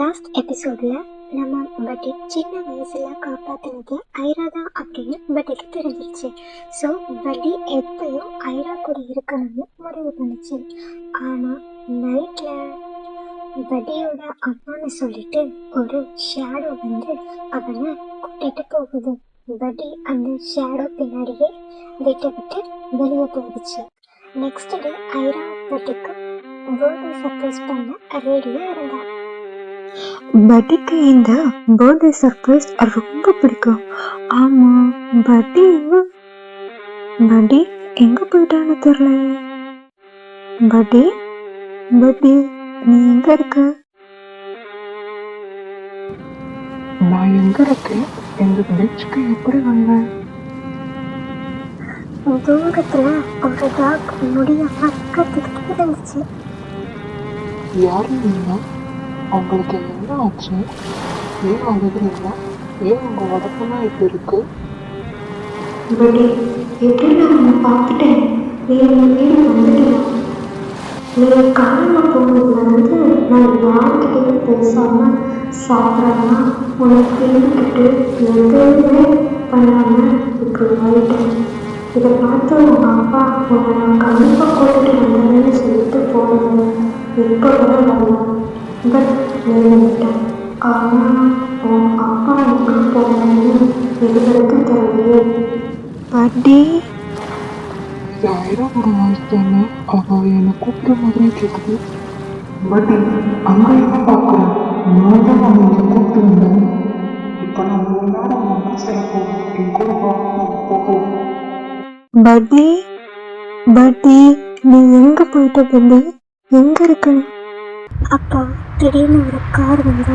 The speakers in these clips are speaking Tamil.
லாஸ்ட் எபிசோட்ல நம்ம பட்டி சின்ன வயசுல காப்பாத்தினது ஐரா தான் அப்படின்னு பட்டிக்கு தெரிஞ்சிருச்சு. ஸோ பட்டி எப்பயும் ஐரா கூட இருக்கணும்னு முடிவு பண்ணுச்சு. ஆனா நைட்ல பட்டியோட அம்மான்னு சொல்லிட்டு ஒரு ஷேடோ வந்து அவனை கூட்டிட்டு போகுது. பட்டி அந்த ஷேடோ பின்னாடியே விட்டு வெளியே போயிடுச்சு. நெக்ஸ்ட் டே ஐரா பட்டிக்கு பர்த்டே சர்ப்ரைஸ் பண்ண ரெடியா இருந்தா. பட்டிக்கு இந்த பர்த்டே சர்ப்ரைஸ் ரொம்ப பிடிக்கும். ஆமா, பட்டி எங்க போயிட்டான்னு தெரியல. பட்டி நீ எங்க இருக்க? நான் எங்க இருக்கேன்? இந்த பெஞ்சுக்கு எப்படி வந்தேன்? தூரத்துல ஒரு டாக் முடியாம கத்திக்கிட்டு இருந்துச்சு. யாரு நீங்க? அவங்களுக்கு என்ன ஆச்சு? ஏன் அழுகுறீங்க? ஏன் உங்க உடம்புலாம் இப்படி இருக்கு? பட்டி எப்படி நான் பார்த்துட்டேன். நீ வீடு வந்துட்டேன். நீ காலையில போனதுல இருந்து நான் யார்கிட்டையும் பேசாம சாப்பிடாம உனக்கு கேட்டுக்கிட்டு எதுவுமே பண்ணாம இப்படி ஆயிட்டேன். இதை பார்த்து உங்க அப்பா உன்னை நான் கண்டிப்பாக கூட்டிட்டு வந்தேன்னு சொல்லிட்டு போனது இப்போ கூட வரலாம். பட் நின்றுட்டேன். ஆனால் உன் அப்பா எங்கே போனேன்னு இது வரைக்கும் தெரியலையே. பட்டி ஐராவோட வாய்ஸ் தானே? அவ என்னை கூப்பிட்ட மாதிரி கேட்குது. பட் அங்கே என்ன பார்க்குறேன்? நான் தான் அவன் இங்கே கூப்பிட்டு வந்தேன். இப்போ நம்ம எல்லாரும் அவன் மனசில் போவோம். என் கூட போகும். பட்டி நீ எங்க போயிட்ட? பட்டி எங்க இருக்க? அப்போ திடீர்னு ஒரு கார் வந்து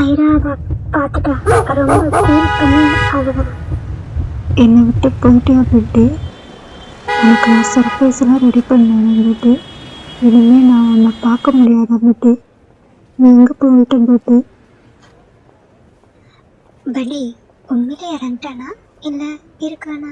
ஐராவை பார்த்துட்டா. ரொம்ப ஃபீல் பண்ணி அழுவா. என்னை விட்டு போயிட்டியா பட்டி? உனக்கு நான் சர்ப்ரைஸ்லாம் ரெடி பண்ணேன் பட்டி. இனிமேல் நான் உன்னை பார்க்க முடியாதா பட்டி? நீ எங்கே போயிட்ட பட்டி? படி உண்மையிலே இறந்துட்டானா இல்லை இருக்கானா?